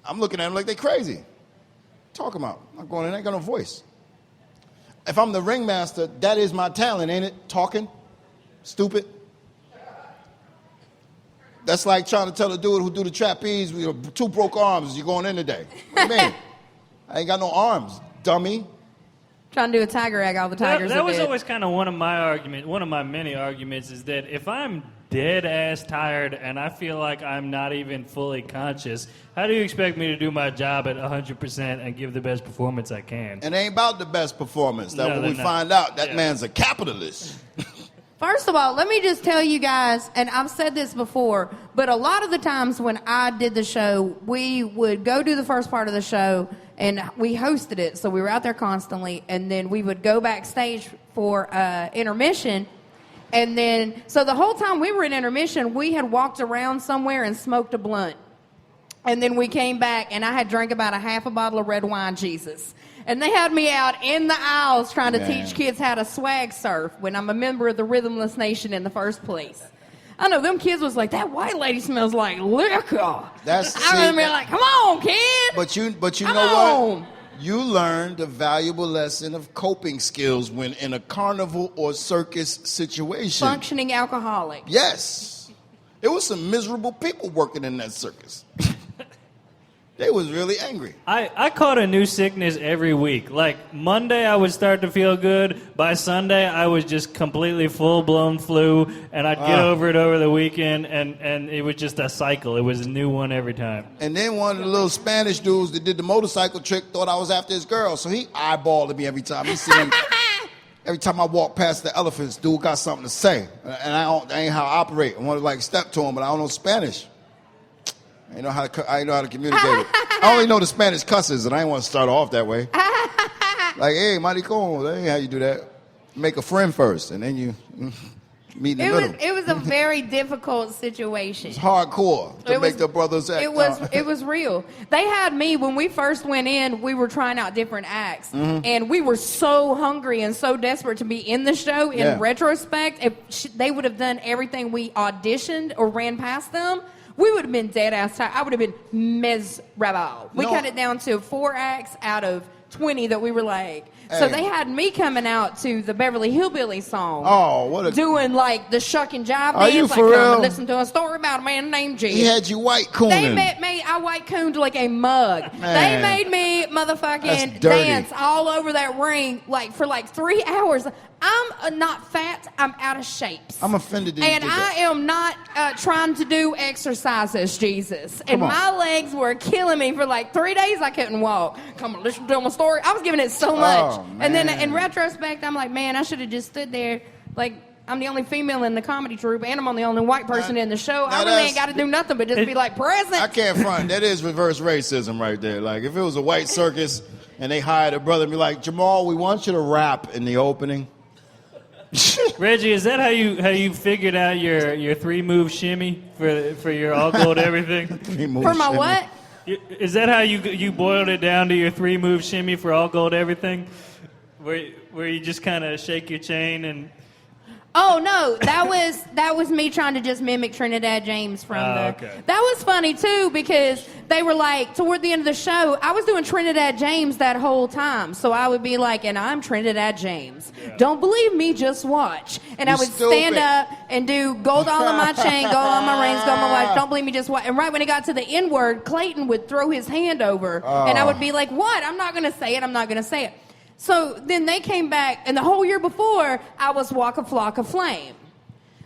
I'm looking at them like they crazy. Talk about. I'm going in, I ain't got no voice. If I'm the ringmaster, that is my talent, ain't it? Talking. Stupid. That's like trying to tell a dude who do the trapeze with 2 broke arms, you going in today. What do you mean? I ain't got no arms, dummy. Trying to do a tiger egg, all the tigers That was dead. always kind of one of my many arguments is that if I'm dead ass tired and I feel like I'm not even fully conscious, how do you expect me to do my job at 100% and give the best performance I can? And it ain't about the best performance. That No, when we no. find out that man's a capitalist. First of all, let me just tell you guys, and I've said this before, but a lot of the times when I did the show, we would go do the first part of the show, and we hosted it, so we were out there constantly, and then we would go backstage for intermission, and then, so the whole time we were in intermission, we had walked around somewhere and smoked a blunt. And then we came back, and I had drank about a half a bottle of red wine, Jesus. And they had me out in the aisles trying to teach kids how to swag surf when I'm a member of the Rhythmless Nation in the first place. I know, them kids was like, that white lady smells like liquor. I remember being like, come on, kid. But you Come know on. what? You learned a valuable lesson of coping skills when in a carnival or circus situation. Functioning alcoholic. Yes. It was some miserable people working in that circus. They was really angry. I caught a new sickness every week. Like, Monday I would start to feel good. By Sunday, I was just completely full-blown flu, and I'd get over it over the weekend, and it was just a cycle. It was a new one every time. And then one of the little Spanish dudes that did the motorcycle trick thought I was after his girl, so he eyeballed me every time. He seen every time I walk past the elephants, dude got something to say. And that ain't how I operate. I want to, like, step to him, but I don't know Spanish. I know how to communicate it. I only know the Spanish cusses, and I ain't want to start off that way. Like, hey, maricón, that ain't how you do that. Make a friend first, and then you meet in the middle. It was a very difficult situation. It's hardcore to make the brothers act. It was real. They had me, when we first went in, we were trying out different acts. Mm-hmm. And we were so hungry and so desperate to be in the show. In retrospect, if they would have done everything we auditioned or ran past them, we would have been dead ass tired. I would have been miserable. We cut it down to 4 acts out of 20 that we were like. So they had me coming out to the Beverly Hillbillies song. Oh, what a... Doing like the shuck and jive Are dance. you like, for real? Listen to a story about a man named Jim. He had you white cooning. They made I white cooned like a mug. Man. They made me motherfucking That's dirty. dance all over that ring for 3 hours. I'm not fat. I'm out of shapes. I'm offended that you And did that. I am not trying to do exercises, Jesus. And my legs were killing me for 3 days. I couldn't walk. Come on, listen to my story. I was giving it so much. And then in retrospect, I'm like, man, I should have just stood there. Like, I'm the only female in the comedy troupe, and I'm the only white person in the show. I really ain't got to do nothing but just be present. I can't front. That is reverse racism right there. Like, if it was a white circus and they hired a brother and be like, Jamal, we want you to rap in the opening. Reggie, is that how you figured out your 3-move shimmy for your all gold everything? For my what? Is that how you boiled it down to your 3-move shimmy for all gold everything? Where you just kind of shake your chain and... Oh, no, that was me trying to just mimic Trinidad James from okay. That was funny, too, because they were like, toward the end of the show, I was doing Trinidad James that whole time. So I would be like, and I'm Trinidad James. Yeah. Don't believe me, just watch. And I would stand up and do gold all on my chain, gold on my rings, gold on my watch. Don't believe me, just watch. And right when it got to the N-word, Clayton would throw his hand over. And I would be like, what? I'm not going to say it. I'm not going to say it. So then they came back, and the whole year before, I was Walk a Flock of Flame.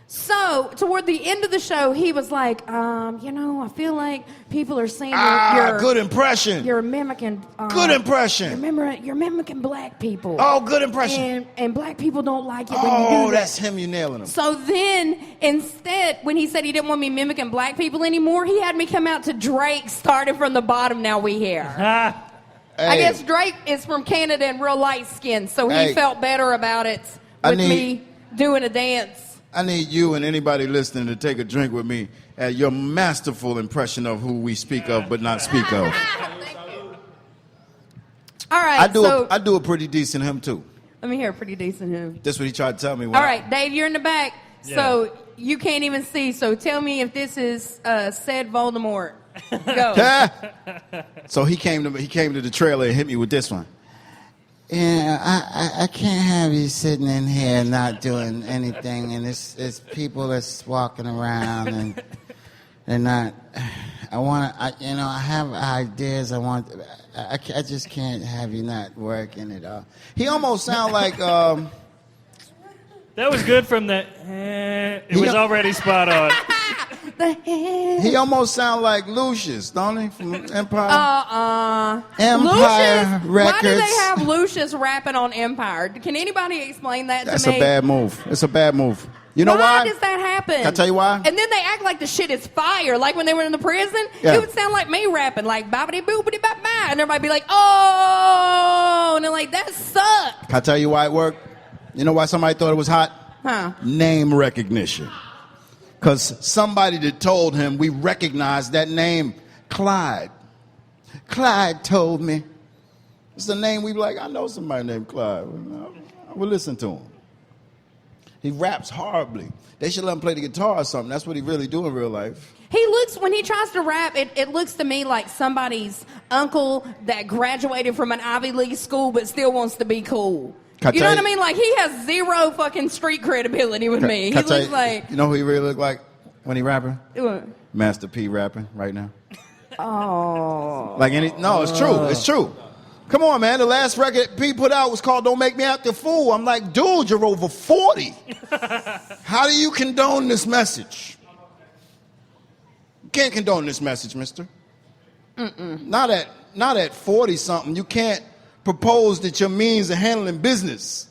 So toward the end of the show, he was like, I feel like people are saying you're good impression. You're mimicking. Good impression. You're mimicking black people. Oh, good impression. And black people don't like it when you do that. Oh, that's him. You nailing him. So then, instead, when he said he didn't want me mimicking black people anymore, he had me come out to Drake, started from the bottom, now we here. I guess Drake is from Canada and real light skinned, so he felt better about it with me doing a dance. I need you and anybody listening to take a drink with me at your masterful impression of who we speak of but not speak of. All right, I do a pretty decent him too. Let me hear a pretty decent him. That's what he tried to tell me. All right, Dave, you're in the back, so you can't even see. So tell me if this is said Voldemort. Go. So he came to the trailer and hit me with this one. Yeah, I can't have you sitting in here not doing anything, and it's people that's walking around and they're not. I have ideas. I just can't have you not working at all. He almost sound like. That was good from the. It was already spot on. He almost sound like Lucius, don't he, from Empire? Empire Lucius? Records. Why do they have Lucius rapping on Empire? Can anybody explain that to me? That's a bad move. It's a bad move. You know why? Why does that happen? Can I tell you why? And then they act like the shit is fire. Like when they were in the prison, Yeah. it would sound like me rapping, like boppity boopity bop bop, and everybody be like, oh, and they're like, that sucked. Can I tell you why it worked? You know why somebody thought it was hot? Huh? Name recognition. Because somebody that told him, we recognize that name, Clyde. Clyde told me. It's a name we be like, I know somebody named Clyde. I will listen to him. He raps horribly. They should let him play the guitar or something. That's what he really do in real life. He looks, when he tries to rap, it looks to me like somebody's uncle that graduated from an Ivy League school but still wants to be cool. You know what I mean? Like, he has zero fucking street credibility with me. He looks like... You know who he really look like when he rapping? What? Master P rapping right now. Oh. No, it's true. It's true. Come on, man. The last record P put out was called Don't Make Me Act a Fool. I'm like, dude, you're over 40. How do you condone this message? You can't condone this message, mister. Not at 40-something. You can't propose that your means of handling business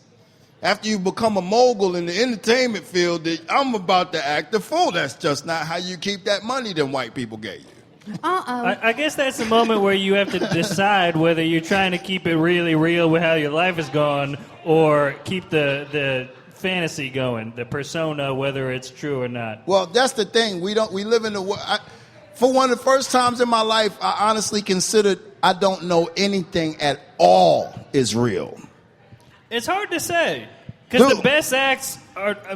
after you become a mogul in the entertainment field that I'm about to act a fool. That's just not how you keep that money them white people gave you. I guess that's the moment where you have to decide whether you're trying to keep it really real with how your life is going or keep the fantasy going, the persona, whether it's true or not. Well, that's the thing. We live in the world. For one of the first times in my life, I honestly considered I don't know anything at all is real. It's hard to say. Because the best acts,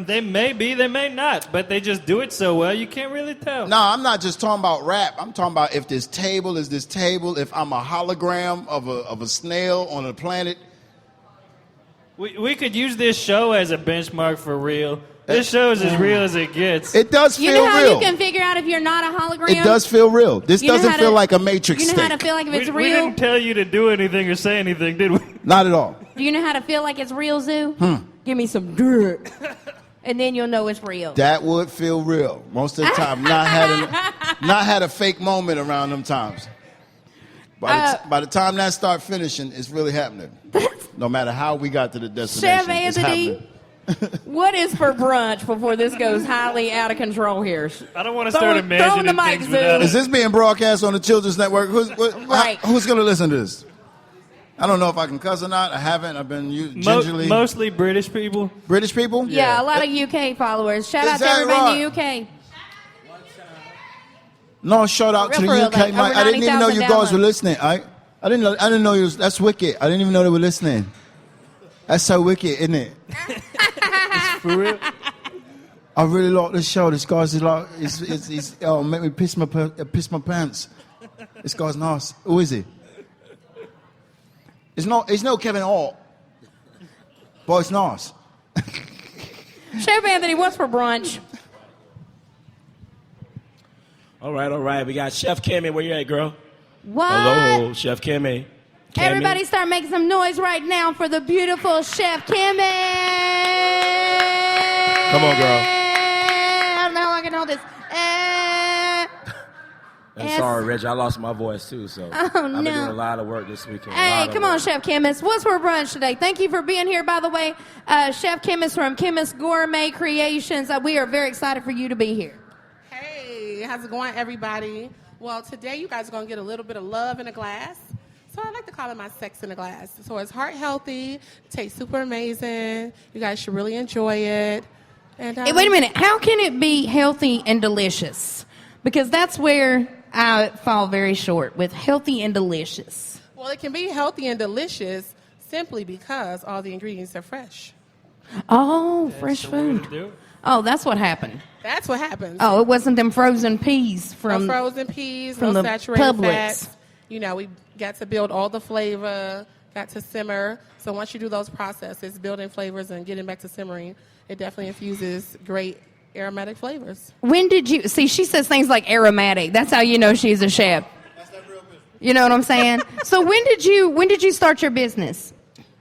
they may be, they may not, but they just do it so well, you can't really tell. No, I'm not just talking about rap. I'm talking about if this table is this table, if I'm a hologram of a snail on a planet. We could use this show as a benchmark for real. This show is as real as it gets. It does feel real. You know how you can figure out if you're not a hologram? It does feel real. This doesn't feel like a Matrix You know how to stick. feel like if it's we real? didn't tell you to do anything or say anything, did we? Not at all. Do you know how to feel like it's real, Zoo? Give me some dirt. And then you'll know it's real. That would feel real. Most of the time. Not had a fake moment around them times. By the time that start finishing, it's really happening. No matter how we got to the destination, Chef it's Anthony, happening. what is for brunch before this goes highly out of control here? I don't want to start imagining the mic, things Zoo. without Is this being broadcast on the Children's Network? Who's going to listen to this? I don't know if I can cuss or not. I haven't. I've been gingerly. Mostly British people. British people? Yeah, a lot of UK followers. Shout out to that everybody in the UK. No, shout out to the real, UK, like, Mike. over I didn't even know 90,000 you guys were downloads. listening. I didn't know you was, that's wicked. I didn't even know they were listening. That's so wicked, isn't it? For real? I really like this show. This guy's like, he's make me piss my pants. This guy's nice. Who is he? It's no Kevin Hart. But it's nice. Chef Anthony, what's for brunch? All right. We got Chef Kimmy. Where you at, girl? What? Hello, Chef Kimmy. Everybody start making some noise right now for the beautiful Chef Kimmy. Come on, girl. I don't know how I can hold this. I'm Yes. sorry, Reggie. I lost my voice, too, so I've been doing a lot of work this weekend. Hey, come on, Chef Chemist. What's for brunch today? Thank you for being here, by the way. Chef Chemist from Chemist Gourmet Creations. We are very excited for you to be here. Hey, how's it going, everybody? Well, today you guys are going to get a little bit of love in a glass. So I like to call it my sex in a glass. So it's heart healthy, tastes super amazing. You guys should really enjoy it. And Hey, wait a minute. How can it be healthy and delicious? Because that's where I fall very short with healthy and delicious. Well, it can be healthy and delicious simply because all the ingredients are fresh. Oh, fresh That's the way to food. do it. Oh, that's what happened. That's what happens. Oh, it wasn't them frozen peas from no frozen peas, from no the saturated Publix. fats. You know, we got to build all the flavor, got to simmer. So once you do those processes, building flavors and getting back to simmering, it definitely infuses great aromatic flavors. When did you see? She says things like aromatic. That's how you know she's a chef. That's that real business. You know what I'm saying? So when did you start your business?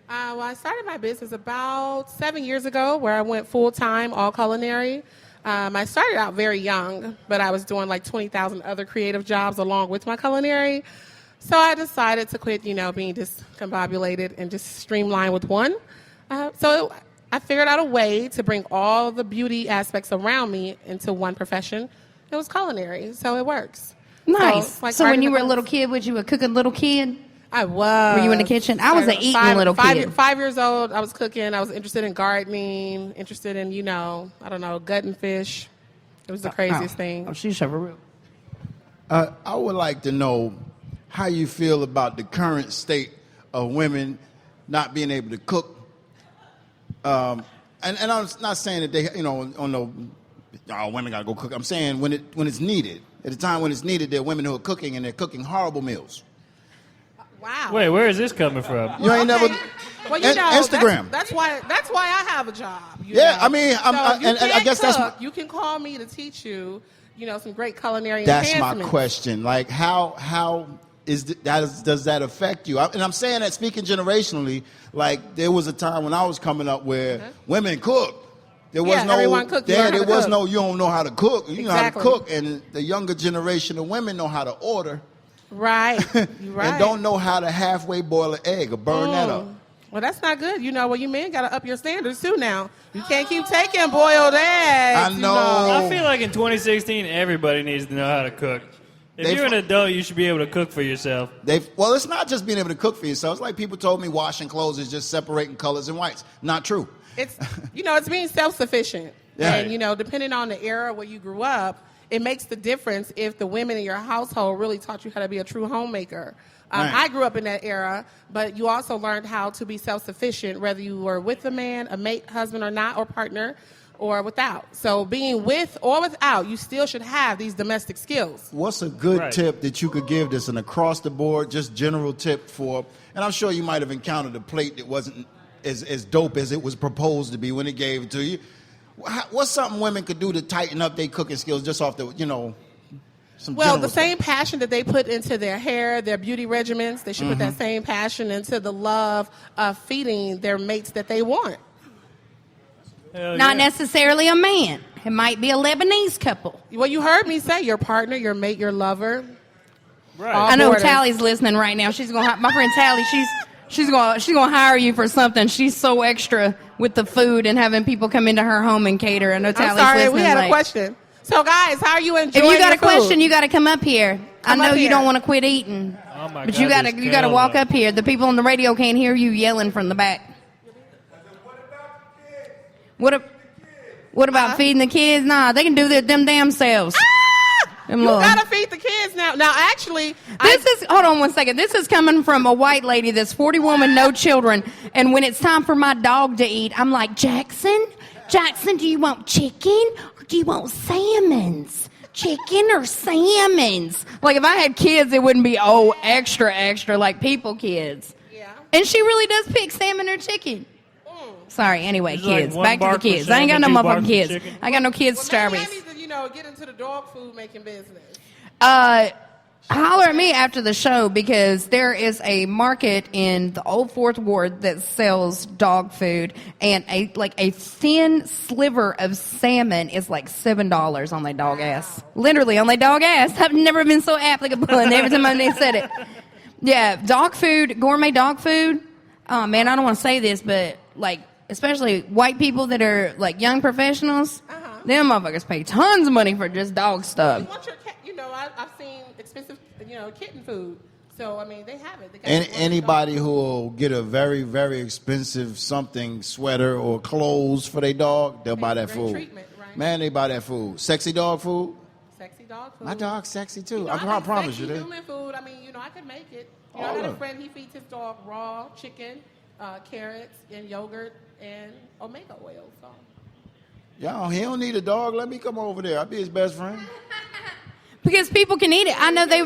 Well, I started my business about 7 years ago, where I went full-time, all culinary. I started out very young, but I was doing like 20,000 other creative jobs along with my culinary. So I decided to quit, being discombobulated and just streamline with one. I figured out a way to bring all the beauty aspects around me into one profession. It was culinary, so it works. Nice. So, So when you were a little kid, was you a cooking little kid? I was. Were you in the kitchen? I was an eating little kid. 5 years old, I was cooking. I was interested in gardening, interested in, gutting fish. It was the craziest thing. Oh, she's a real. I would like to know how you feel about the current state of women not being able to cook. And I'm not saying that they, women got to go cook. I'm saying when it's needed. At a time when it's needed, there are women who are cooking, and they're cooking horrible meals. Wow. Wait, where is this coming from? You ain't never. Well, Instagram. That's why I have a job. I mean, I guess cook. that's. You can call me to teach you, some great culinary That's my enhancements. question. Like, how does that affect you? And I'm saying that speaking generationally. Like, there was a time when I was coming up where women cooked. There was no. everyone cooked. You learned how to was cook. no. You don't know how to cook. You know how to Exactly. cook, and the younger generation of women know how to order. Right. You're right. And don't know how to halfway boil an egg or burn that up. Well, that's not good. You men got to up your standards too now. You can't keep taking boiled eggs. I know. I feel like in 2016, everybody needs to know how to cook. If you're an adult, you should be able to cook for yourself. Well, it's not just being able to cook for yourself. It's like people told me washing clothes is just separating colors and whites. Not true. It's it's being self-sufficient. Yeah. And depending on the era where you grew up, it makes the difference if the women in your household really taught you how to be a true homemaker. Right. I grew up in that era, but you also learned how to be self-sufficient, whether you were with a man, a mate, husband or not, or partner, or without. So being with or without, you still should have these domestic skills. What's a good tip that you could give that's an across-the-board, just general tip for, and I'm sure you might have encountered a plate that wasn't as dope as it was proposed to be when it gave it to you. What's something women could do to tighten up their cooking skills just off the, some Well, the general same stuff? passion that they put into their hair, their beauty regimens, they should put that same passion into the love of feeding their mates that they want. Hell Not yeah. necessarily a man. It might be a Lebanese couple. Well, you heard me say your partner, your mate, your lover. Right. All I know borders. Tally's listening right now. She's gonna. My friend Tally. She's gonna hire you for something. She's so extra with the food and having people come into her home and cater. I know I'm Tally's sorry, listening. we had a like, question. So, guys, how are you enjoying If you got your a question, food? you got to come up here. Come I know up you here. don't want to quit eating, Oh my but God, you got this to kale, walk though. up here. The people on the radio can't hear you yelling from the back. What about feeding the kids? Nah, they can do them damn selves. Them You little- got to feed the kids now. Now, actually, Hold on one second. This is coming from a white lady that's 40 woman, no children. And when it's time for my dog to eat, I'm like, Jackson, do you want chicken or do you want salmons? Chicken or salmons? Like if I had kids, it wouldn't be, extra, like people kids. Yeah. And she really does pick salmon or chicken. Sorry, anyway, It's like kids. one Back to the bark for kids. I ain't got no salmon, two barks motherfucking for kids. chicken. I got no kids' Well, maybe strawberries. I need to, get into the dog food making business. Holler at me after the show because there is a market in the Old Fourth Ward that sells dog food, and a thin sliver of salmon is like $7 on their dog ass. Literally on their dog ass. I've never been so applicable, and every time I said it. Yeah, dog food, gourmet dog food. Oh man, I don't want to say this, but like especially white people that are like young professionals, them motherfuckers pay tons of money for just dog stuff. You want your cat, I've seen expensive, kitten food. So, I mean, they have it. They got And it. anybody who will get a very, very expensive something, sweater or clothes for their dog, they'll buy that Great food. treatment, right? Man, they buy that food. Sexy dog food? Sexy dog food. My dog's sexy too. I I like promise sexy you that. human food. I mean, I could make it. I All got a of it. friend, he feeds his dog raw chicken, carrots, and yogurt, and omega oil. So. Y'all, he don't need a dog. Let me come over there. I'll be his best friend. Because people can eat it. I know they